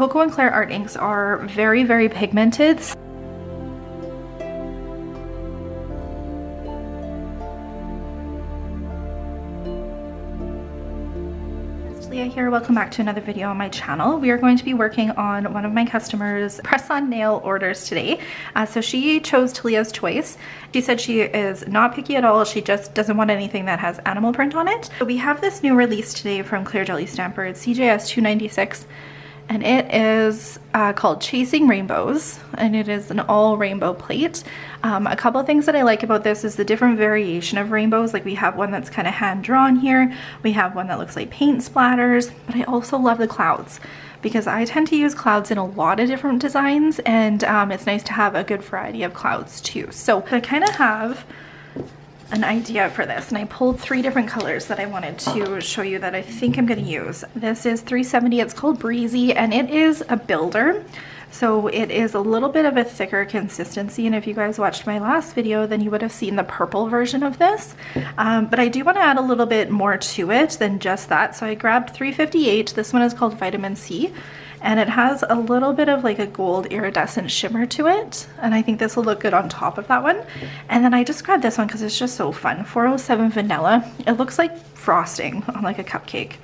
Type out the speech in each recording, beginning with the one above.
Cocoa and Claire art inks are very, very pigmented. Leah here, welcome back to another video on my channel. We are going to be working on one of my customers' press-on nail orders today. So she chose Talia's Choice. She said she is not picky at all. She just doesn't want anything that has animal print on it. So we have this new release today from Clear Jelly Stamper. It's CJS 296. And it is called Chasing Rainbows, and it is an all rainbow plate. A couple of things that I like about this is the different variation of rainbows. Like we have one that's kind of hand drawn here. We have one that looks like paint splatters, but I also love the clouds because I tend to use clouds in a lot of different designs, and it's nice to have a good variety of clouds too. So I kind of have an idea for this, and I pulled 3 different colors that I wanted to show you that I think I'm going to use. This is 370. It's called Breezy, and it is a builder, so it is a little bit of a thicker consistency, and if you guys watched my last video then you would have seen the purple version of this, but I do want to add a little bit more to it than just that, so I grabbed 358. This one is called Vitamin C, and it has a little bit of like a gold iridescent shimmer to it, and I think this will look good on top of that one. And then I just grabbed this one because it's just so fun. 407 Vanilla. It looks like frosting on like a cupcake.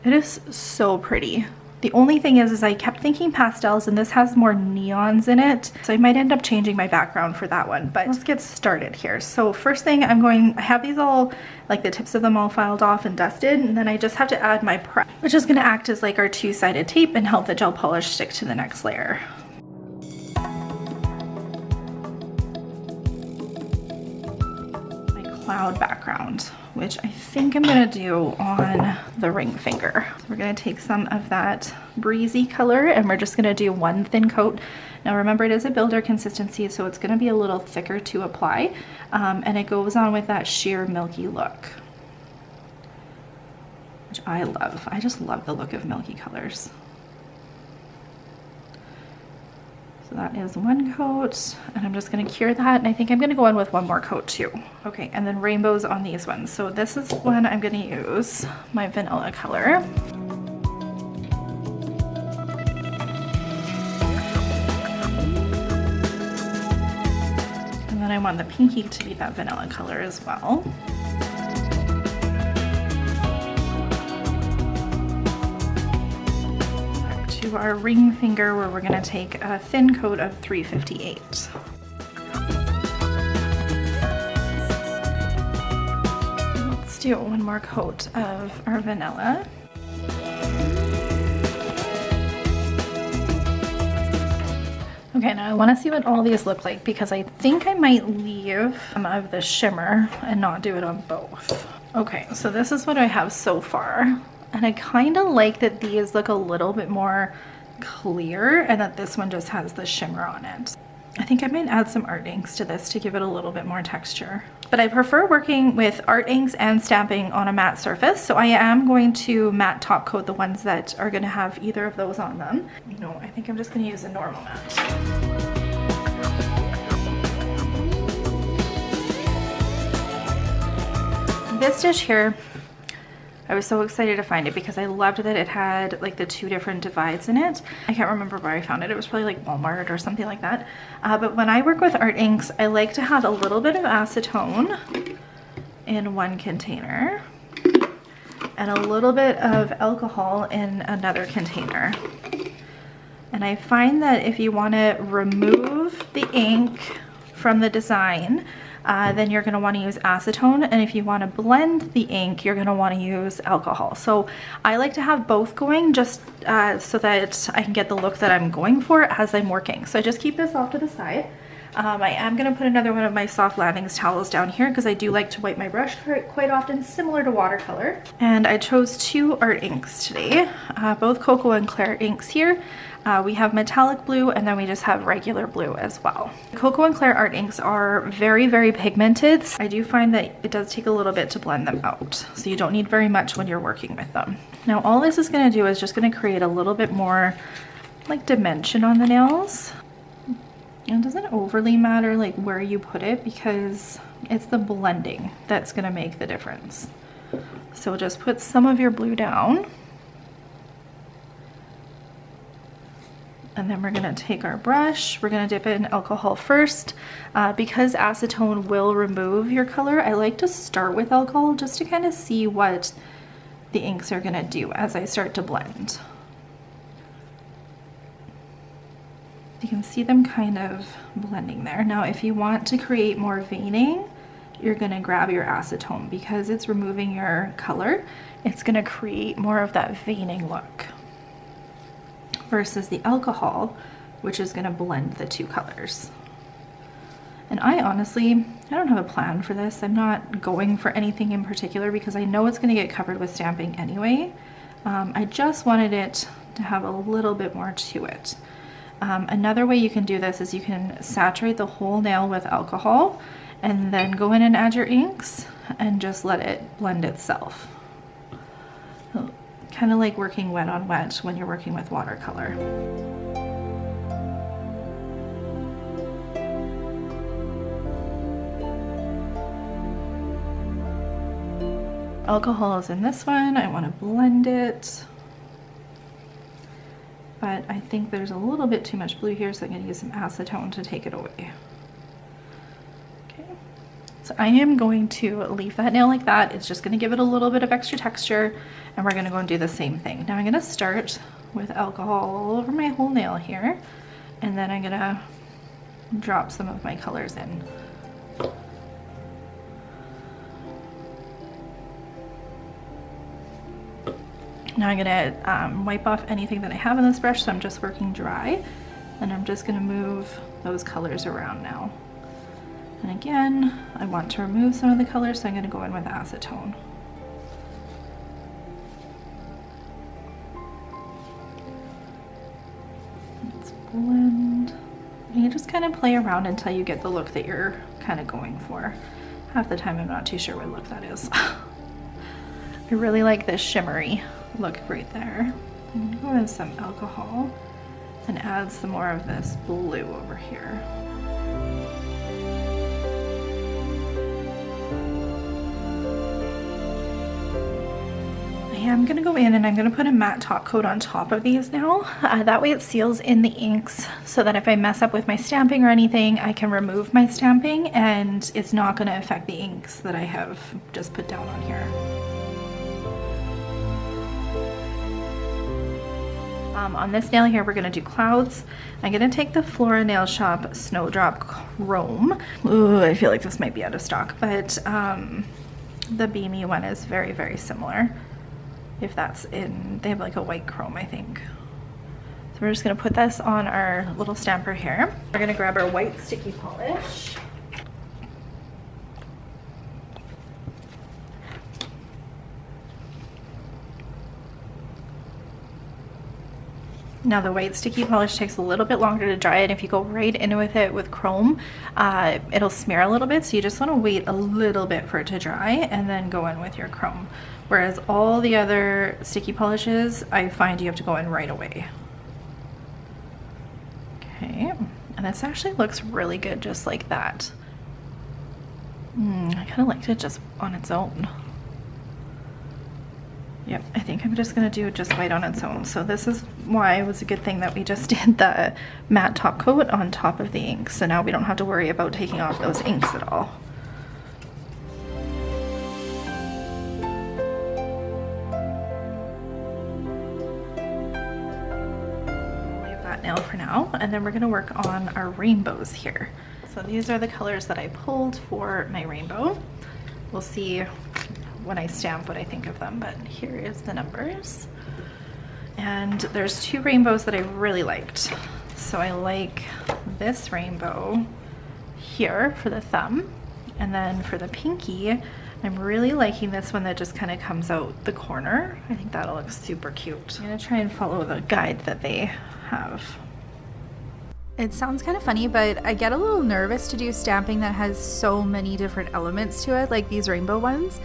It is so pretty. The only thing is I kept thinking pastels, and this has more neons in it, so I might end up changing my background for that one. But let's get started here. So first thing I have these all, like the tips of them all filed off and dusted, and then I just have to add my prep, which is going to act as like our 2-sided tape and help the gel polish stick to the next layer. Cloud background, which I think I'm gonna do on the ring finger. We're gonna take some of that Breezy color and we're just gonna do one thin coat. Now remember, it is a builder consistency, so it's gonna be a little thicker to apply, and it goes on with that sheer milky look, which I love. I just love the look of milky colors. So that is one coat, and I'm just going to cure that, and I think I'm going to go in with one more coat too. Okay, and then rainbows on these ones. So this is one I'm going to use my vanilla color. And then I want the pinky to be that vanilla color as well. To our ring finger, where we're going to take a thin coat of 358. Let's do one more coat of our vanilla. Okay, now I want to see what all these look like because I think I might leave some of the shimmer and not do it on both. Okay, so this is what I have so far. And I kind of like that these look a little bit more clear and that this one just has the shimmer on it. I think I might add some art inks to this to give it a little bit more texture. But I prefer working with art inks and stamping on a matte surface, so I am going to matte top coat the ones that are going to have either of those on them. No, I think I'm just going to use a normal matte. This dish here, I was so excited to find it because I loved that it had like the 2 different divides in it. I can't remember where I found it. It was probably like Walmart or something like that. But when I work with art inks, I like to have a little bit of acetone in one container and a little bit of alcohol in another container. And I find that if you want to remove the ink from the design, then you're going to want to use acetone, and if you want to blend the ink, you're going to want to use alcohol. So I like to have both going just so that I can get the look that I'm going for as I'm working. So I just keep this off to the side. I am going to put another one of my soft lavings towels down here because I do like to wipe my brush quite often, similar to watercolor. And I chose 2 art inks today, both Cocoa and Claire inks here. We have metallic blue, and then we just have regular blue as well. Cocoa and Claire art inks are very, very pigmented. I do find that it does take a little bit to blend them out, so you don't need very much when you're working with them. Now all this is going to do is just going to create a little bit more like dimension on the nails. And it doesn't overly matter like where you put it because it's the blending that's going to make the difference. So just put some of your blue down. And then we're gonna take our brush, we're gonna dip it in alcohol first. Because acetone will remove your color, I like to start with alcohol just to kind of see what the inks are gonna do as I start to blend. You can see them kind of blending there. Now, if you want to create more veining, you're gonna grab your acetone. Because it's removing your color, it's gonna create more of that veining look versus the alcohol, which is gonna blend the two colors. And I don't have a plan for this. I'm not going for anything in particular because I know it's gonna get covered with stamping anyway. I just wanted it to have a little bit more to it. Another way you can do this is you can saturate the whole nail with alcohol and then go in and add your inks and just let it blend itself. Kind of like working wet on wet when you're working with watercolor. Alcohol is in this one. I want to blend it. But I think there's a little bit too much blue here, so I'm going to use some acetone to take it away. Okay, so I am going to leave that nail like that. It's just going to give it a little bit of extra texture, and we're going to go and do the same thing. Now I'm going to start with alcohol all over my whole nail here, and then I'm going to drop some of my colors in. Now I'm gonna wipe off anything that I have in this brush, so I'm just working dry, and I'm just gonna move those colors around now. And again, I want to remove some of the colors, so I'm gonna go in with acetone. Let's blend. And you just kind of play around until you get the look that you're kind of going for. Half the time I'm not too sure what look that is. I really like this shimmery look right there. I'm gonna go in some alcohol and add some more of this blue over here. I am gonna go in and I'm gonna put a matte top coat on top of these now. That way it seals in the inks so that if I mess up with my stamping or anything, I can remove my stamping and it's not gonna affect the inks that I have just put down on here. On this nail here, we're gonna do clouds. I'm gonna take the Flora Nail Shop Snowdrop Chrome. Ooh, I feel like this might be out of stock, but the Beamy one is very, very similar. If that's in, they have like a white chrome, I think. So we're just gonna put this on our little stamper here. We're gonna grab our white sticky polish. Now the white sticky polish takes a little bit longer to dry, and if you go right in with it with chrome, it'll smear a little bit, so you just want to wait a little bit for it to dry and then go in with your chrome. Whereas all the other sticky polishes, I find you have to go in right away. Okay, and this actually looks really good just like that. I kind of liked it just on its own. Yep, I think I'm just gonna do it just white on its own. So this is why it was a good thing that we just did the matte top coat on top of the ink. So now we don't have to worry about taking off those inks at all. Leave that nail for now, and then we're gonna work on our rainbows here. So these are the colors that I pulled for my rainbow. We'll see when I stamp what I think of them, but here is the numbers. And there's two rainbows that I really liked. So I like this rainbow here for the thumb, and then for the pinky, I'm really liking this one that just kind of comes out the corner. I think that'll look super cute. I'm gonna try and follow the guide that they have. It sounds kind of funny, but I get a little nervous to do stamping that has so many different elements to it, like these rainbow ones,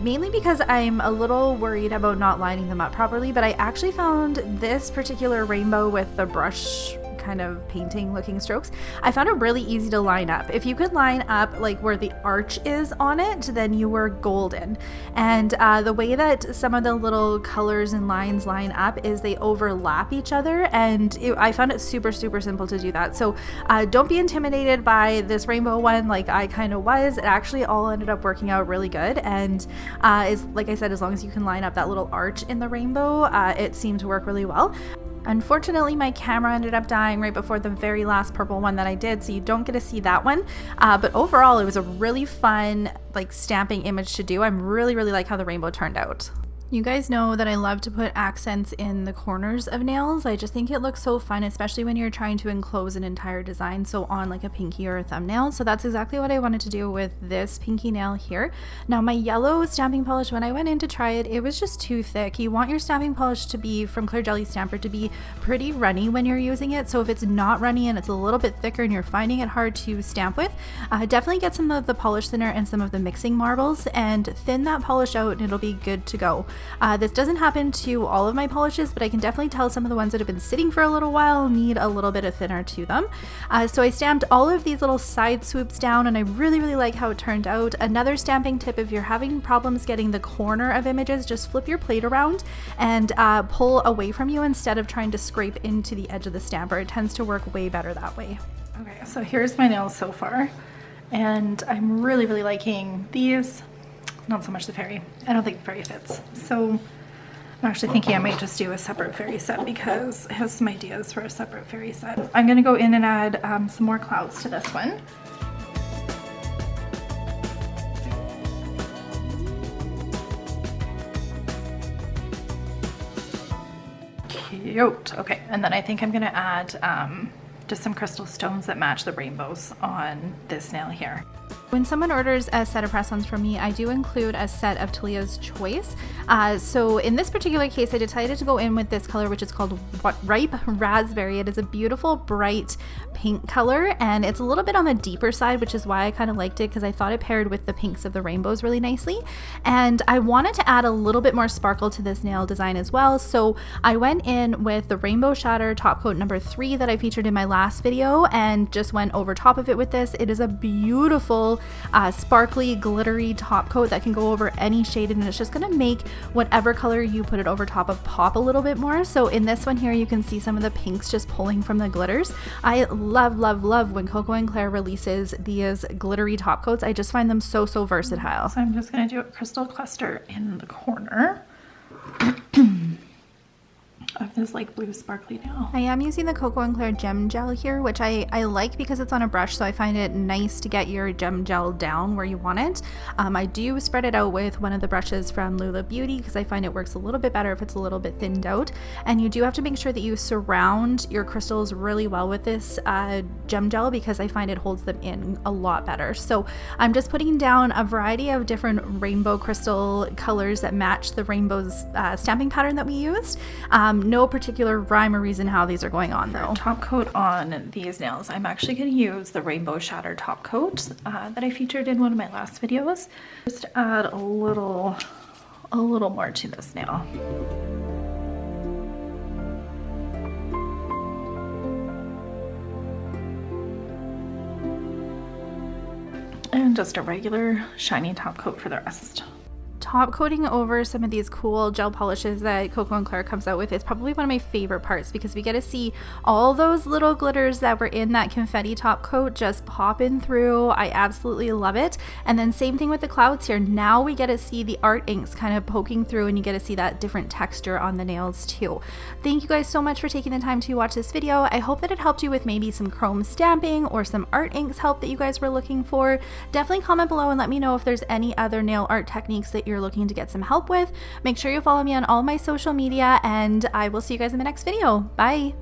mainly because I'm a little worried about not lining them up properly. But I actually found this particular rainbow with the brush kind of painting looking strokes. I found it really easy to line up. If you could line up like where the arch is on it, then you were golden. And the way that some of the little colors and lines line up is they overlap each other, and I found it super simple to do that. So don't be intimidated by this rainbow one like I kind of was. It actually all ended up working out really good, and is, like I said, as long as you can line up that little arch in the rainbow, it seemed to work really well. Unfortunately, my camera ended up dying right before the very last purple one that I did, so you don't get to see that one. But overall, it was a really fun like stamping image to do. I'm really like how the rainbow turned out. You guys know that I love to put accents in the corners of nails. I just think it looks so fun, especially when you're trying to enclose an entire design, so on like a pinky or a thumbnail. So that's exactly what I wanted to do with this pinky nail here. Now my yellow stamping polish, when I went in to try it, it was just too thick. You want your stamping polish to be from Clear Jelly Stamper to be pretty runny when you're using it. So if it's not runny and it's a little bit thicker and you're finding it hard to stamp with, definitely get some of the polish thinner and some of the mixing marbles and thin that polish out, and it'll be good to go. This doesn't happen to all of my polishes, but I can definitely tell some of the ones that have been sitting for a little while need a little bit of thinner to them. So I stamped all of these little side swoops down, and I really like how it turned out. Another stamping tip, if you're having problems getting the corner of images, just flip your plate around and pull away from you instead of trying to scrape into the edge of the stamper. It tends to work way better that way. Okay, so here's my nails so far, and I'm really liking these. Not so much the fairy. I don't think the fairy fits. So I'm actually thinking I might just do a separate fairy set because I have some ideas for a separate fairy set. I'm going to go in and add some more clouds to this one. Cute. Okay, and then I think I'm going to add just some crystal stones that match the rainbows on this nail here. When someone orders a set of press-ons from me, I do include a set of Talia's Choice. So in this particular case, I decided to go in with this color, which is called Ripe Raspberry. It is a beautiful, bright pink color, and it's a little bit on the deeper side, which is why I kind of liked it, because I thought it paired with the pinks of the rainbows really nicely. And I wanted to add a little bit more sparkle to this nail design as well. So I went in with the Rainbow Shatter Top Coat number 3 that I featured in my last video and just went over top of it with this. It is a beautiful sparkly glittery top coat that can go over any shade, and it's just going to make whatever color you put it over top of pop a little bit more. So in this one here, you can see some of the pinks just pulling from the glitters. I love when Coco and Claire releases these glittery top coats. I just find them so versatile. So I'm just going to do a crystal cluster in the corner of this like blue sparkly nail. I am using the Coco and Claire gem gel here, which I like because it's on a brush, so I find it nice to get your gem gel down where you want it. I do spread it out with one of the brushes from Lula Beauty because I find it works a little bit better if it's a little bit thinned out. And you do have to make sure that you surround your crystals really well with this gem gel because I find it holds them in a lot better. So I'm just putting down a variety of different rainbow crystal colors that match the rainbow's stamping pattern that we used. No particular rhyme or reason how these are going on though. Top coat on these nails, I'm actually going to use the Rainbow Shatter top coat that I featured in one of my last videos. Just add a little more to this nail. And just a regular shiny top coat for the rest. Top coating over some of these cool gel polishes that Coco and Claire comes out with is probably one of my favorite parts because we get to see all those little glitters that were in that confetti top coat just popping through. I absolutely love it. And then same thing with the clouds here. Now we get to see the art inks kind of poking through, and you get to see that different texture on the nails too. Thank you guys so much for taking the time to watch this video. I hope that it helped you with maybe some chrome stamping or some art inks help that you guys were looking for. Definitely comment below and let me know if there's any other nail art techniques that you're looking to get some help with. Make sure you follow me on all my social media, and I will see you guys in the next video. Bye!